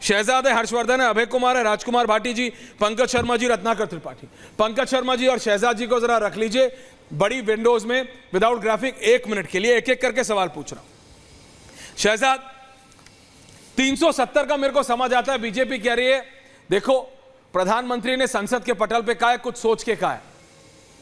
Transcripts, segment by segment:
शहजाद है, हर्षवर्धन है, अभय कुमार है, राजकुमार भाटी जी, पंकज शर्मा जी, रत्नाकर त्रिपाठी। पंकज शर्मा जी और शहजाद जी को जरा रख लीजिए बड़ी विंडोज में विदाउट ग्राफिक, 1 मिनट के लिए एक एक करके सवाल पूछ रहा हूं। शहजाद, 370 का मेरे को समझ आता है, बीजेपी कह रही है देखो प्रधानमंत्री ने संसद के पटल पे कहा है, कुछ सोच के कहा है,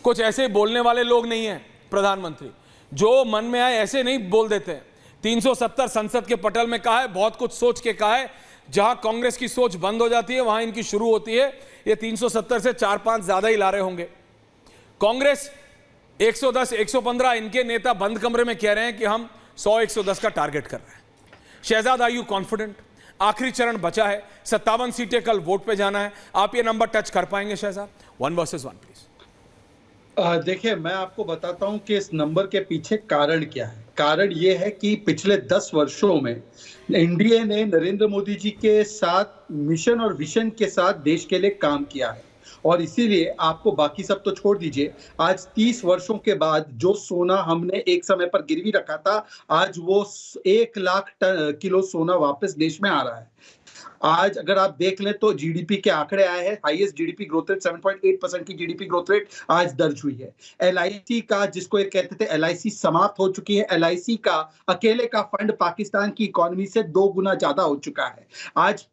कुछ ऐसे ही बोलने वाले लोग नहीं है प्रधानमंत्री, जो मन में आए ऐसे नहीं बोल देते हैं। 370 संसद के पटल में कहा है, बहुत कुछ सोच के कहा है, जहां कांग्रेस की सोच बंद हो जाती है वहां इनकी शुरू होती है। ये 370 से 4-5 ज्यादा ही ला रहे होंगे। कांग्रेस 110, 115, इनके नेता बंद कमरे में कह रहे हैं कि हम 100, 110 का टारगेट कर रहे हैं। Shahzad, are you confident? आखिरी चरण बचा है, 57 सीटें कल वोट पे जाना है, आप ये नंबर टच कर पाएंगे शहजाद? 1 versus 1 please. देखिए, मैं आपको बताता हूं कि इस नंबर के पीछे कारण क्या है। कारण ये है कि पिछले 10 वर्षों में एनडीए ने नरेंद्र मोदी जी के साथ मिशन और विजन के साथ देश के लिए काम किया है, और इसीलिए आपको बाकी सब तो छोड़ दीजिए, आज 30 वर्षों के बाद जो सोना हमने एक समय पर गिरवी रखा था, आज वो 1 लाख किलो सोना वापस देश में आ रहा है। आज अगर आप देख लें तो जीडीपी के आंकड़े आए हैं, हाईएस्ट जीडीपी ग्रोथ रेट 7.8% की जीडीपी ग्रोथ रेट आज दर्ज हुई है। एलआईसी का, जिसको एक कहते थे एलआईसी समाप्त हो चुकी है, एलआईसी का अकेले का फंड पाकिस्तान की इकोनॉमी से 2 गुना ज्यादा हो चुका है। आज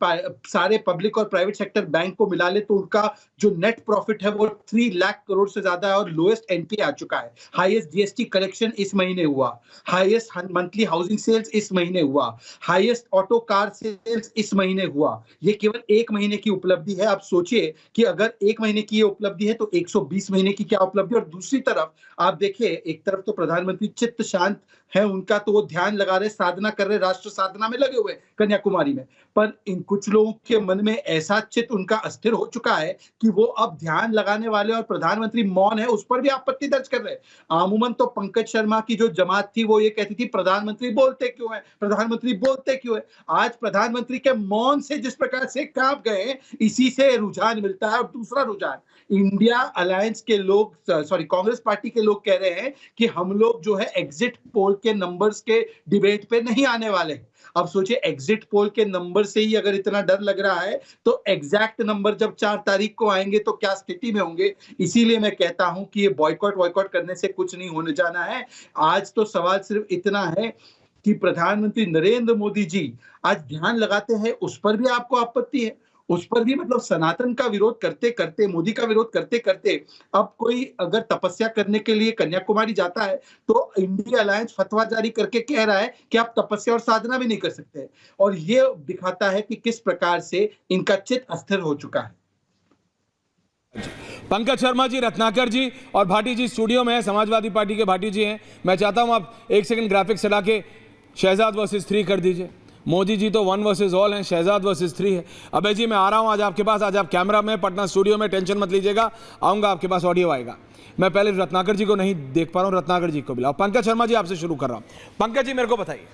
सारे पब्लिक और प्राइवेट सेक्टर बैंक को मिला ले तो उनका जो नेट प्रॉफिट है वो 3 लाख करोड़ से ज्यादा है और लोएस्ट एनपीए आ चुका है। हाईएस्ट जीएसटी कलेक्शन इस महीने हुआ, हाईएस्ट मंथली हाउसिंग सेल्स इस महीने हुआ, हाईएस्ट ऑटो कार सेल्स इस महीने हुआ। ये केवल 1 महीने की उपलब्धि है। आप सोचिए कि अगर 1 महीने की ये उपलब्धि है तो 120 महीने की क्या उपलब्धि। और दूसरी तरफ आप देखिए, एक तरफ तो प्रधानमंत्री चित्त शांत है उनका, तो वो ध्यान लगा रहे, साधना कर रहे, राष्ट्र साधना में लगे हुए कन्याकुमारी में, पर इन कुछ लोगों के मन में ऐसा चित्त उनका अस्थिर हो चुका है कि वो अब ध्यान लगाने वाले और प्रधानमंत्री मौन है उस पर भी आपत्ति दर्ज कर रहे हैं। अमूमन तो पंकज शर्मा की जो जमात थी वो ये कहती थी प्रधानमंत्री बोलते क्यों है, प्रधानमंत्री बोलते क्यों है। आज प्रधानमंत्री के मौन से जिस प्रकार से कांप गए, इसी से रुझान मिलता है। और दूसरा रुझान, इंडिया अलायंस के लोग, कांग्रेस पार्टी के लोग कह रहे हैं कि हम लोग जो है एग्जिट पोल के नंबर्स के डिबेट पे नहीं आने वाले। अब सोचिए, एग्जिट पोल के नंबर से ही अगर इतना डर लग रहा है तो एग्जैक्ट नंबर जब 4 तारीख को आएंगे तो क्या स्थिति में होंगे। इसीलिए मैं कहता हूं कि ये बॉयकॉट करने से कुछ नहीं होने जाना है। आज तो सवाल सिर्फ इतना है कि प्रधानमंत्री नरेंद्र मोदी जी आज ध्यान लगाते हैं, उस पर भी आपको आपत्ति है, उस पर भी मतलब सनातन का विरोध करते करते, मोदी का विरोध करते करते, अब कोई अगर तपस्या करने के लिए कन्याकुमारी जाता है तो इंडिया अलायंस फतवा जारी करके कह रहा है कि आप तपस्या और साधना भी नहीं कर सकते। और ये दिखाता है कि किस प्रकार से इनका चित्त अस्थिर हो चुका है। पंकज शर्मा जी, रत्नाकर जी और भाटी जी स्टूडियो में है, समाजवादी पार्टी के भाटी जी हैं। मैं चाहता हूं आप 1 सेकंड ग्राफिक्स चला के शहजाद वर्सेस 3 कर दीजिए। मोदी जी तो 1 वर्सेस ऑल हैं, शहजाद वर्सेस 3 है। अबे जी, मैं आ रहा हूं आज आपके पास, आज आप कैमरा में पटना स्टूडियो में, टेंशन मत लीजिएगा, आऊंगा आपके पास, ऑडियो आएगा। मैं पहले रत्नाकर जी को नहीं देख पा रहा हूं, रत्नाकर जी को बुलाओ। पंकज शर्मा जी, आपसे शुरू कर रहा हूं। पंकज जी, मेरे को बताइए,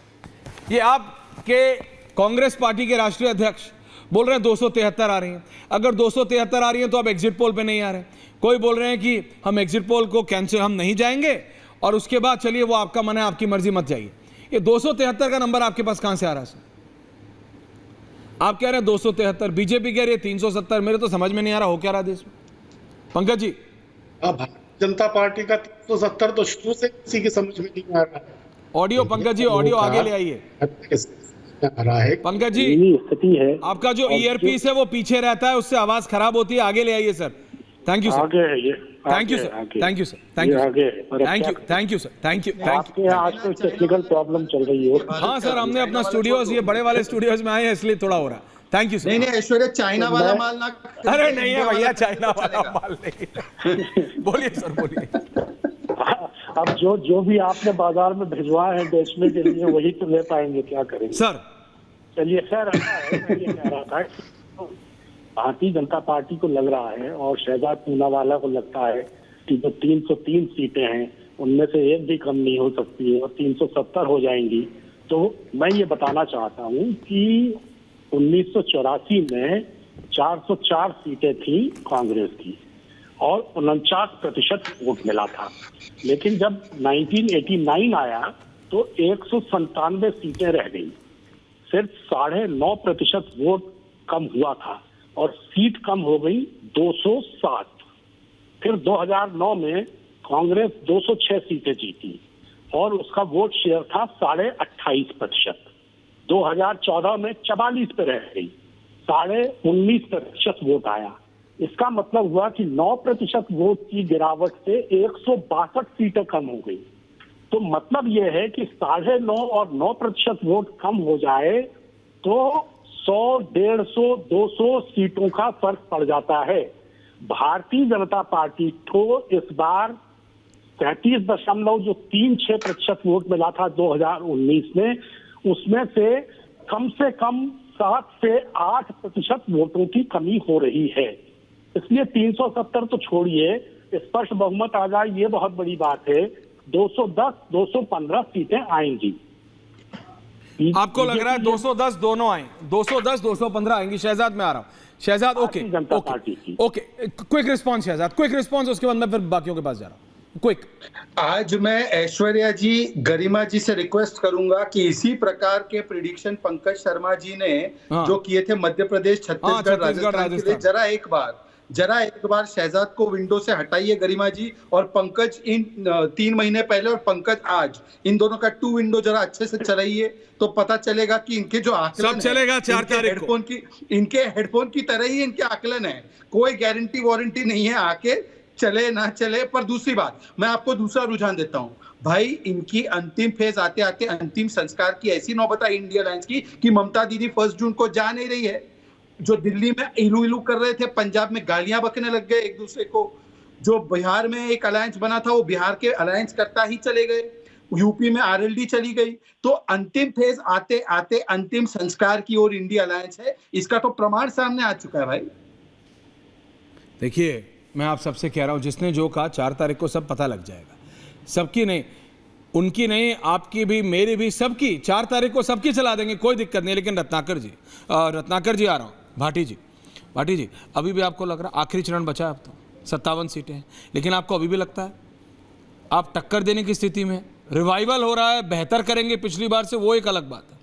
ये आपके कांग्रेस पार्टी के राष्ट्रीय अध्यक्ष बोल रहे हैं 273 आ रही हैं। अगर 273 आ रही हैं तो आप एग्जिट पोल पे नहीं आ रहे। कोई बोल रहे हैं कि हम एग्जिट पोल को कैंसिल, हम नहीं जाएंगे, और उसके बाद चलिए वो आपका मन है, आपकी मर्जी, मत जाइए। ये 273 का नंबर आपके पास कहां से आ रहा है सर? आप कह रहे हैं 273, बीजेपी कह रही है 370, मेरे तो समझ में नहीं आ रहा हो क्या रहा देश में। पंकज जी, भारतीय जनता पार्टी का 370 तो शुरू से किसी की समझ में नहीं आ रहा है। ऑडियो, पंकज जी ऑडियो आगे ले आइए। पंकज जी, स्थिति है, आपका जो ईयरपीस है वो पीछे रहता है, उससे आवाज खराब होती है, आगे ले आइए सर। थैंक यू सर, आगे है ये, thank you sir, thank you sir, thank you, thank you, thank you sir, thank you. आपके आज तो टेक्निकल प्रॉब्लम चल रही है। हाँ सर, हमने अपना स्टूडियोज, ये बड़े वाले स्टूडियोज में आए हैं, इसलिए थोड़ा हो रहा है। Thank you sir. नहीं, ऐश्वर्या चाइना वाला माल ना, अरे नहीं है भैया, चाइना वाला माल नहीं। बोलिए सर, बोलिए। अब जो भी आपने बाजार में भिजवाए हैं बेचने के लिए, वही तो ले पाएंगे, क्या करेंगे सर? चलिए, खैर ऐसा है, मैं ये कह रहा था भारतीय जनता पार्टी को लग रहा है और शहजाद पूनावाला को लगता है कि जो 303 सीटें हैं उनमें से एक भी कम नहीं हो सकती है और 370 हो जाएंगी। तो मैं ये बताना चाहता हूँ कि 1984 में 404 सीटें थी कांग्रेस की और 49% वोट मिला था, लेकिन जब 1989 आया तो 197 सीटें रह गई, सिर्फ 9.5% वोट कम हुआ था और सीट कम हो गई 207। फिर 2009 में कांग्रेस 206 सीटें जीती और उसका वोट शेयर था 28.5%। 2014 में 44 पे रह गई, 19.5% वोट आया। इसका मतलब हुआ कि 9% वोट की गिरावट से 162 सीटें कम हो गई। तो मतलब यह है कि 9.5 और 9% वोट कम हो जाए तो 100, 150, 200 सीटों का फर्क पड़ जाता है। भारतीय जनता पार्टी को इस बार 37.36% वोट मिला था 2019 में, उसमें से कम 7 से 8% वोटों की कमी हो रही है। इसलिए 370 तो छोड़िए, स्पष्ट बहुमत आ जाए ये बहुत बड़ी बात है। 210, 215 सीटें आएंगी। आपको लग रहा है 210 दोनों आए, 210, 215 आएंगी? शहजाद मैं आ रहा हूं। Shahzad okay okay, quick response Shahzad, quick response, उसके बाद मैं फिर बाकियों के पास जा रहा हूं। क्विक। आज मैं ऐश्वर्या जी, गरिमा जी से रिक्वेस्ट करूंगा कि इसी प्रकार के प्रिडिक्शन पंकज शर्मा जी ने जो किए थे मध्य प्रदेश, छत्तीसगढ़, राजस्थान के लिए, जरा एक बार शहजाद को विंडो से हटाइए गरिमा जी, और पंकज इन 3 महीने पहले और पंकज आज, इन दोनों का 2 विंडो जरा अच्छे से चलाइए तो पता चलेगा कि इनके जो आकलन सब चलेगा 4 तारीख को। इनके हेडफोन की तरह ही इनके आकलन है, कोई गारंटी वारंटी नहीं है आके चले ना चले। पर दूसरी बात, मैं आपको दूसरा रुझान देता हूं भाई, इनकी अंतिम फेज आते आते अंतिम संस्कार की ऐसी नौबत आई इंडिया अलायंस की कि ममता दीदी 1 जून को जा नहीं रही है। जो दिल्ली में इलू इलू कर रहे थे, पंजाब में गालियां बकने लग गए एक दूसरे को, जो बिहार में एक अलायंस बना था वो बिहार के अलायंस करता ही चले गए, यूपी में आरएलडी चली गई। तो अंतिम फेज आते आते अंतिम संस्कार की ओर इंडिया अलायंस है, इसका तो प्रमाण सामने आ चुका है भाई। देखिए, मैं आप सबसे कह रहा हूं, जिसने जो कहा 4 तारीख को सब पता लग जाएगा। सबकी नहीं, उनकी नहीं, आपकी भी, मेरी भी, सबकी 4 तारीख को सबकी चला देंगे, कोई दिक्कत नहीं। लेकिन रत्नाकर जी आ रहा हूं, भाटी जी, अभी भी आपको लग रहा है आखिरी चरण बचा है, अब तो 57 सीटें हैं, लेकिन आपको अभी भी लगता है आप टक्कर देने की स्थिति में, रिवाइवल हो रहा है, बेहतर करेंगे पिछली बार से, वो एक अलग बात है,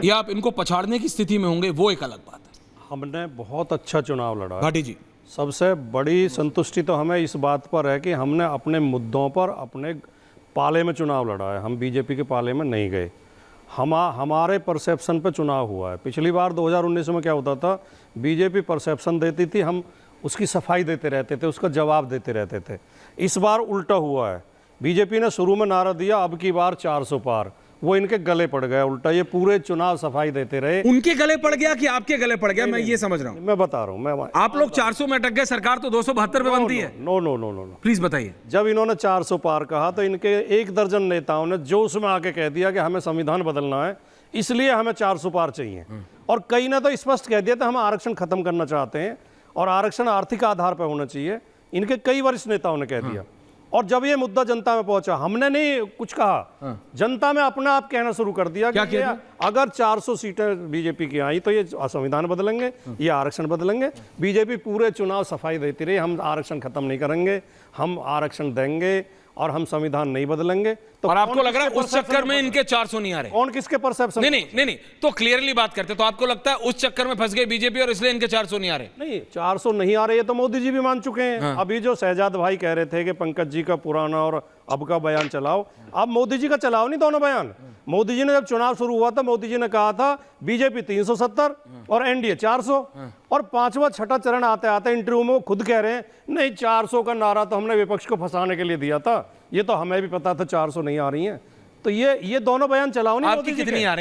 या आप इनको पछाड़ने की स्थिति में होंगे, वो एक अलग बात है। हमने बहुत अच्छा चुनाव लड़ा। भाटी जी, सबसे बड़ी संतुष्टि तो हमें इस बात पर है कि हमने अपने मुद्दों पर अपने पाले में चुनाव लड़ा है, हम बीजेपी के पाले में नहीं गए। हमारे परसेप्शन पे चुनाव हुआ है। पिछली बार 2019 में क्या होता था, बीजेपी परसेप्शन देती थी, हम उसकी सफाई देते रहते थे, उसका जवाब देते रहते थे। इस बार उल्टा हुआ है, बीजेपी ने शुरू में नारा दिया अब की बार 400 पार, वो इनके गले पड़ गया उल्टा। ये पूरे चुनाव सफाई देते रहे। उनके गले पड़ गया कि आपके गले पड़ गया? मैं ये समझ रहा हूं। मैं बता रहा हूं, आप लोग 400 में अटक गए, सरकार तो 272 पे बनती है। नो, प्लीज बताइए। जब इन्होंने 400 पार कहा तो इनके 1 दर्जन नेताओं ने जोश में आके कह दिया कि हमें संविधान बदलना है, इसलिए हमें 400 पार चाहिए। और कई ने तो स्पष्ट कह दिया था हम आरक्षण खत्म करना चाहते हैं और आरक्षण आर्थिक आधार पर होना चाहिए, इनके कई वरिष्ठ नेताओं ने कह दिया। और जब ये मुद्दा जनता में पहुंचा, हमने नहीं कुछ कहा, जनता में अपने आप कहना शुरू कर दिया कि अगर 400 सीटें बीजेपी की आई तो ये संविधान बदलेंगे, ये आरक्षण बदलेंगे। बीजेपी पूरे चुनाव सफाई देती रही, हम आरक्षण खत्म नहीं करेंगे, हम आरक्षण देंगे और हम संविधान नहीं बदलेंगे। तो और आपको लग रहा है उस चक्कर में इनके 400 नहीं आ रहे? कौन किसके परसेप्शन? नहीं, तो क्लियरली बात करते, तो आपको लगता है उस चक्कर में फंस गई बीजेपी और इसलिए इनके 400 नहीं आ रहे? नहीं, 400 नहीं आ रहे, ये तो मोदी जी भी मान चुके हैं। अभी जो शहजाद भाई कह रहे थे कि पंकज जी का पुराना और अब का बयान चलाओ, अब मोदी जी का चलाओ नहीं दोनों बयान। मोदी जी ने जब चुनाव शुरू हुआ था, मोदी जी ने कहा था बीजेपी 370 और एनडीए 400, और 5वां 6ठा चरण आते आते इंटरव्यू में वो खुद कह रहे हैं नहीं 400 का नारा तो हमने विपक्ष को फंसाने के लिए दिया था, ये तो हमें भी पता था 400 नहीं आ रही हैं। तो ये दोनों बयान चलाओ नहीं। आपकी कितनी आ रही?